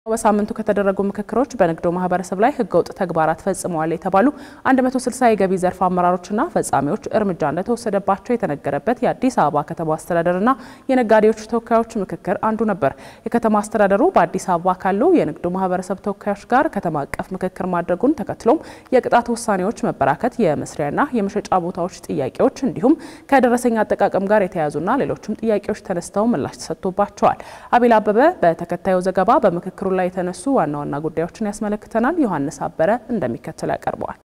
በሳምንቱ ከተደረጉ ምክክሮች በንግዱ ማህበረሰብ ላይ ህገወጥ ተግባራት ፈጽመዋል የተባሉ 160 የገቢ ዘርፍ አመራሮችና ፈጻሚዎች እርምጃ እንደተወሰደባቸው የተነገረበት የአዲስ አበባ ከተማ አስተዳደርና የነጋዴዎች ተወካዮች ምክክር አንዱ ነበር። የከተማ አስተዳደሩ በአዲስ አበባ ካሉ የንግዱ ማህበረሰብ ተወካዮች ጋር ከተማ አቀፍ ምክክር ማድረጉን ተከትሎም የቅጣት ውሳኔዎች መበራከት፣ የመስሪያና የመሸጫ ቦታዎች ጥያቄዎች እንዲሁም ከደረሰኛ አጠቃቀም ጋር የተያያዙና ሌሎችም ጥያቄዎች ተነስተው ምላሽ ተሰጥቶባቸዋል። አቤል አበበ በተከታዩ ዘገባ በምክክሩ ላይ የተነሱ ዋና ጉዳዮችን ያስመለክተናል። ዮሐንስ አበረ እንደሚከተል ያቀርበዋል።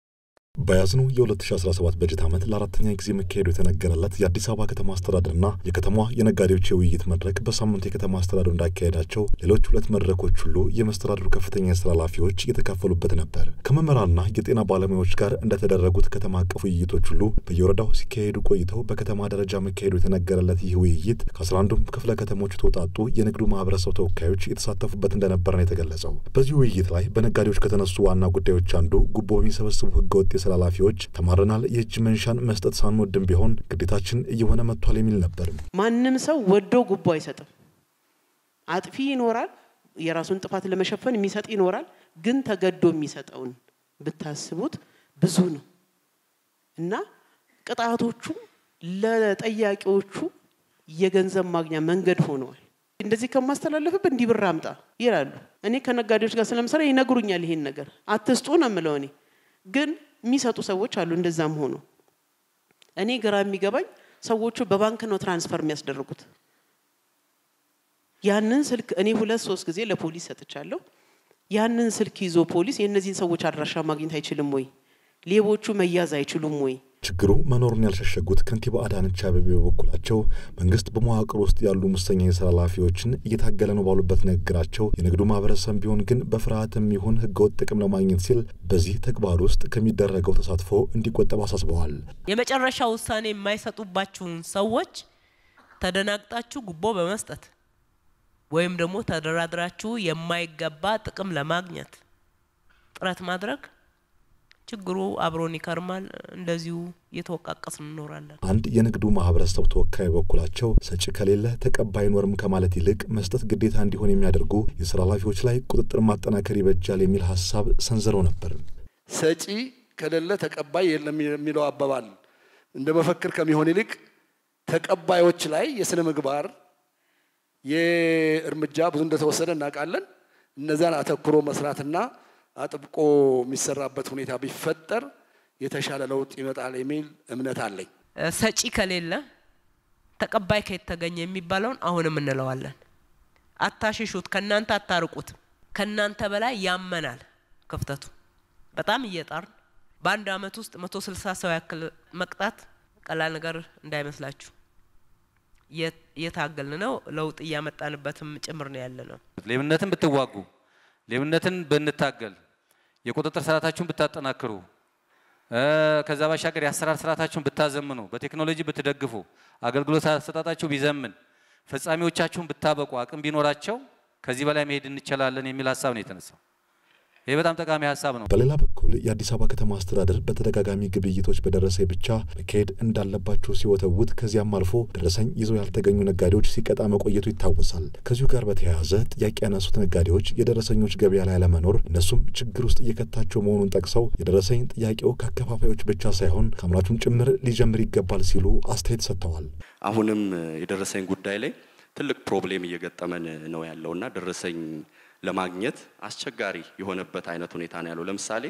በያዝኑ የ2017 በጀት ዓመት ለአራተኛ ጊዜ መካሄዱ የተነገረለት የአዲስ አበባ ከተማ አስተዳደርና የከተማዋ የነጋዴዎች የውይይት መድረክ በሳምንቱ የከተማ አስተዳደሩ እንዳካሄዳቸው ሌሎች ሁለት መድረኮች ሁሉ የመስተዳድሩ ከፍተኛ የስራ ኃላፊዎች የተካፈሉበት ነበር። ከመምህራንና የጤና ባለሙያዎች ጋር እንደተደረጉት ከተማ አቀፍ ውይይቶች ሁሉ በየወረዳው ሲካሄዱ ቆይተው በከተማ ደረጃ መካሄዱ የተነገረለት ይህ ውይይት ከ11ዱም ክፍለ ከተሞች ተውጣጡ የንግዱ ማህበረሰብ ተወካዮች የተሳተፉበት እንደነበር ነው የተገለጸው። በዚህ ውይይት ላይ በነጋዴዎች ከተነሱ ዋና ጉዳዮች አንዱ ጉቦ የሚሰበስቡ ህገወጥ ኃላፊዎች ተማረናል፣ የእጅ መንሻን መስጠት ሳንወድም ቢሆን ግዴታችን እየሆነ መጥቷል የሚል ነበር። ማንንም ሰው ወዶ ጉቦ አይሰጥም። አጥፊ ይኖራል፣ የራሱን ጥፋት ለመሸፈን የሚሰጥ ይኖራል። ግን ተገዶ የሚሰጠውን ብታስቡት ብዙ ነው እና ቅጣቶቹ ለጠያቂዎቹ የገንዘብ ማግኛ መንገድ ሆነዋል። እንደዚህ ከማስተላለፍብ እንዲብር አምጣ ይላሉ። እኔ ከነጋዴዎች ጋር ስለምሰራ ይነግሩኛል ይሄን ነገር አትስጡ ነው የምለው። እኔ ግን የሚሰጡ ሰዎች አሉ። እንደዛም ሆኖ እኔ ግራ የሚገባኝ ሰዎቹ በባንክ ነው ትራንስፈር የሚያስደርጉት። ያንን ስልክ እኔ 2-3 ጊዜ ለፖሊስ ሰጥቻለሁ። ያንን ስልክ ይዞ ፖሊስ የነዚህን ሰዎች አድራሻ ማግኘት አይችልም ወይ? ሌቦቹ መያዝ አይችሉም ወይ? ችግሩ መኖሩን ያልሸሸጉት ከንቲባ አዳነች አቤቤ በበኩላቸው መንግስት በመዋቅር ውስጥ ያሉ ሙሰኛ የስራ ኃላፊዎችን እየታገለ ነው ባሉበት ንግግራቸው የንግዱ ማህበረሰብ ቢሆን ግን በፍርሃትም ይሁን ህገወጥ ጥቅም ለማግኘት ሲል በዚህ ተግባር ውስጥ ከሚደረገው ተሳትፎ እንዲቆጠብ አሳስበዋል። የመጨረሻ ውሳኔ የማይሰጡባችሁን ሰዎች ተደናግጣችሁ ጉቦ በመስጠት ወይም ደግሞ ተደራድራችሁ የማይገባ ጥቅም ለማግኘት ጥረት ማድረግ ችግሩ አብሮን ይከርማል። እንደዚሁ የተወቃቀስን እንኖራለን። አንድ የንግዱ ማህበረሰብ ተወካይ በኩላቸው ሰጪ ከሌለ ተቀባይ ኖርም ከማለት ይልቅ መስጠት ግዴታ እንዲሆን የሚያደርጉ የስራ ኃላፊዎች ላይ ቁጥጥር ማጠናከር ይበጃል የሚል ሐሳብ ሰንዝረው ነበር። ሰጪ ከሌለ ተቀባይ የለም የሚለው አባባል እንደ መፈክር ከሚሆን ይልቅ ተቀባዮች ላይ የስነ ምግባር የእርምጃ ብዙ እንደተወሰደ እናውቃለን። እነዛን አተኩሮ መስራትና አጥብቆ የሚሰራበት ሁኔታ ቢፈጠር የተሻለ ለውጥ ይመጣል የሚል እምነት አለኝ። ሰጪ ከሌለ ተቀባይ ከተገኘ የሚባለውን አሁንም እንለዋለን። አታሽሹት፣ ከናንተ አታርቁት። ከናንተ በላይ ያመናል ክፍተቱ። በጣም እየጣርን በአንድ አመት ውስጥ 160 ሰው ያክል መቅጣት ቀላል ነገር እንዳይመስላችሁ የታገልን ነው። ለውጥ ያመጣንበትም ጭምር ነው ያለነው። ሌብነትን ብትዋጉ፣ ሌብነትን ብንታገል፣ የቁጥጥር ስርዓታችሁን ብታጠናክሩ፣ ከዛ ባሻገር የአሰራር ስርዓታችሁን ብታዘምኑ፣ በቴክኖሎጂ ብትደግፉ፣ አገልግሎት አሰጣጣችሁ ቢዘምን፣ ፈጻሚዎቻችሁን ብታበቁ፣ አቅም ቢኖራቸው ከዚህ በላይ መሄድ እንችላለን የሚል ሐሳብ ነው የተነሳው። ይሄ በጣም ጠቃሚ ሐሳብ ነው። በሌላ በኩል የአዲስ አበባ ከተማ አስተዳደር በተደጋጋሚ ግብይቶች በደረሰኝ ብቻ መካሄድ እንዳለባቸው ሲወተውት ከዚያም አልፎ ደረሰኝ ይዘው ያልተገኙ ነጋዴዎች ሲቀጣ መቆየቱ ይታወሳል። ከዚሁ ጋር በተያያዘ ጥያቄ ያነሱት ነጋዴዎች የደረሰኞች ገበያ ላይ አለመኖር እነሱም ችግር ውስጥ እየከታቸው መሆኑን ጠቅሰው የደረሰኝ ጥያቄው ከአከፋፋዮች ብቻ ሳይሆን ከአምራቹም ጭምር ሊጀምር ይገባል ሲሉ አስተያየት ሰጥተዋል። አሁንም የደረሰኝ ጉዳይ ላይ ትልቅ ፕሮብሌም እየገጠመን ነው ያለውና ደረሰኝ ለማግኘት አስቸጋሪ የሆነበት አይነት ሁኔታ ነው ያለው። ለምሳሌ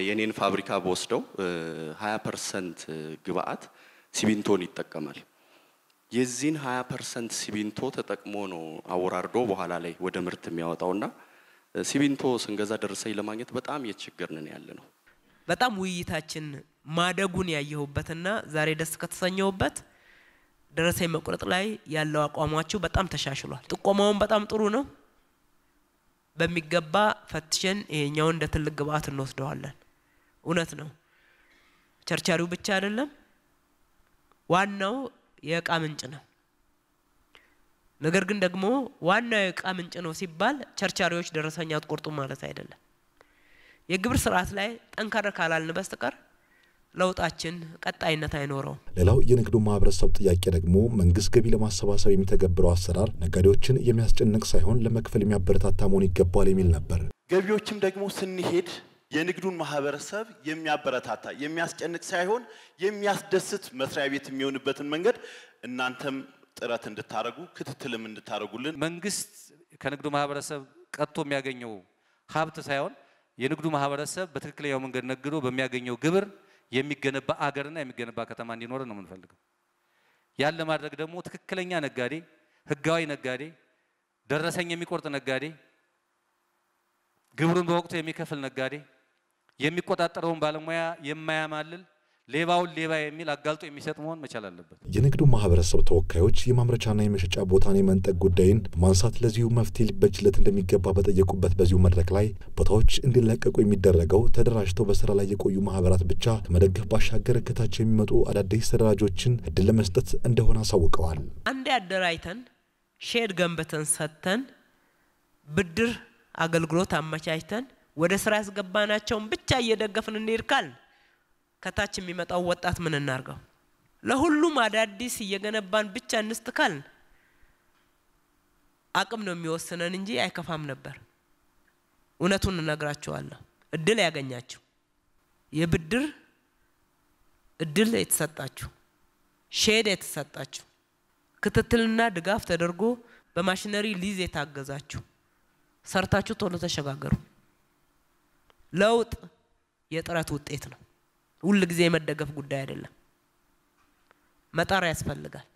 የኔን ፋብሪካ በወስደው 20% ግብአት ሲሚንቶን ይጠቀማል። የዚህን 20% ሲሚንቶ ተጠቅሞ ነው አወራርዶ በኋላ ላይ ወደ ምርት የሚያወጣውና ሲሚንቶ ስንገዛ ደረሰኝ ለማግኘት በጣም እየተቸገርን ያለነው። በጣም ውይይታችን ማደጉን ያየሁበትና ዛሬ ደስ ከተሰኘውበት ደረሰኝ መቁረጥ ላይ ያለው አቋማቸው በጣም ተሻሽሏል። ጥቆማውን በጣም ጥሩ ነው። በሚገባ ፈትሸን ይሄኛው እንደ ትልቅ ግብአት እንወስደዋለን። እውነት ነው። ቸርቻሪው ብቻ አይደለም፣ ዋናው የዕቃ ምንጭ ነው። ነገር ግን ደግሞ ዋናው የዕቃ ምንጭ ነው ሲባል ቸርቻሪዎች ደረሰኝ አትቆርጡ ማለት አይደለም። የግብር ስርዓት ላይ ጠንካራ ካላልን በስተቀር ለውጣችን ቀጣይነት አይኖረው። ሌላው የንግዱ ማህበረሰብ ጥያቄ ደግሞ መንግስት ገቢ ለማሰባሰብ የሚተገብረው አሰራር ነጋዴዎችን የሚያስጨንቅ ሳይሆን ለመክፈል የሚያበረታታ መሆን ይገባል የሚል ነበር። ገቢዎችም ደግሞ ስንሄድ የንግዱን ማህበረሰብ የሚያበረታታ የሚያስጨንቅ ሳይሆን የሚያስደስት መስሪያ ቤት የሚሆንበትን መንገድ እናንተም ጥረት እንድታረጉ ክትትልም እንድታረጉልን መንግስት ከንግዱ ማህበረሰብ ቀጥቶ የሚያገኘው ሀብት ሳይሆን የንግዱ ማህበረሰብ በትክክለኛው መንገድ ነግዶ በሚያገኘው ግብር የሚገነባ አገርና የሚገነባ ከተማ እንዲኖር ነው የምንፈልገው። ያን ለማድረግ ደግሞ ትክክለኛ ነጋዴ፣ ህጋዊ ነጋዴ፣ ደረሰኝ የሚቆርጥ ነጋዴ፣ ግብሩን በወቅቱ የሚከፍል ነጋዴ፣ የሚቆጣጠረውን ባለሙያ የማያማልል ሌባውን ሌባ የሚል አጋልጦ የሚሰጥ መሆን መቻል አለበት። የንግዱ ማህበረሰብ ተወካዮች የማምረቻና የመሸጫ ቦታን የመንጠቅ ጉዳይን በማንሳት ለዚሁ መፍትሄ ሊበጅለት እንደሚገባ በጠየቁበት በዚሁ መድረክ ላይ ቦታዎች እንዲለቀቁ የሚደረገው ተደራጅተው በስራ ላይ የቆዩ ማህበራት ብቻ ከመደገፍ ባሻገር ከታች የሚመጡ አዳዲስ ተደራጆችን እድል ለመስጠት እንደሆነ አሳውቀዋል። አንድ አደራጅተን ሼድ ገንብተን ሰጥተን ብድር አገልግሎት አመቻችተን ወደ ስራ ያስገባናቸውን ብቻ እየደገፍን እንይርካል ከታች የሚመጣው ወጣት ምን እናርጋው? ለሁሉም አዳዲስ እየገነባን ብቻ እንስተካል አቅም ነው የሚወስነን እንጂ አይከፋም ነበር። እውነቱን እነግራቸዋለሁ። እድል ያገኛችሁ የብድር እድል የተሰጣችሁ ሼድ የተሰጣችሁ ክትትልና ድጋፍ ተደርጎ በማሽነሪ ሊዝ የታገዛችሁ ሰርታችሁ ቶሎ ተሸጋገሩ። ለውጥ የጥረት ውጤት ነው። ሁሉ ጊዜ የመደገፍ ጉዳይ አይደለም። መጣር ያስፈልጋል።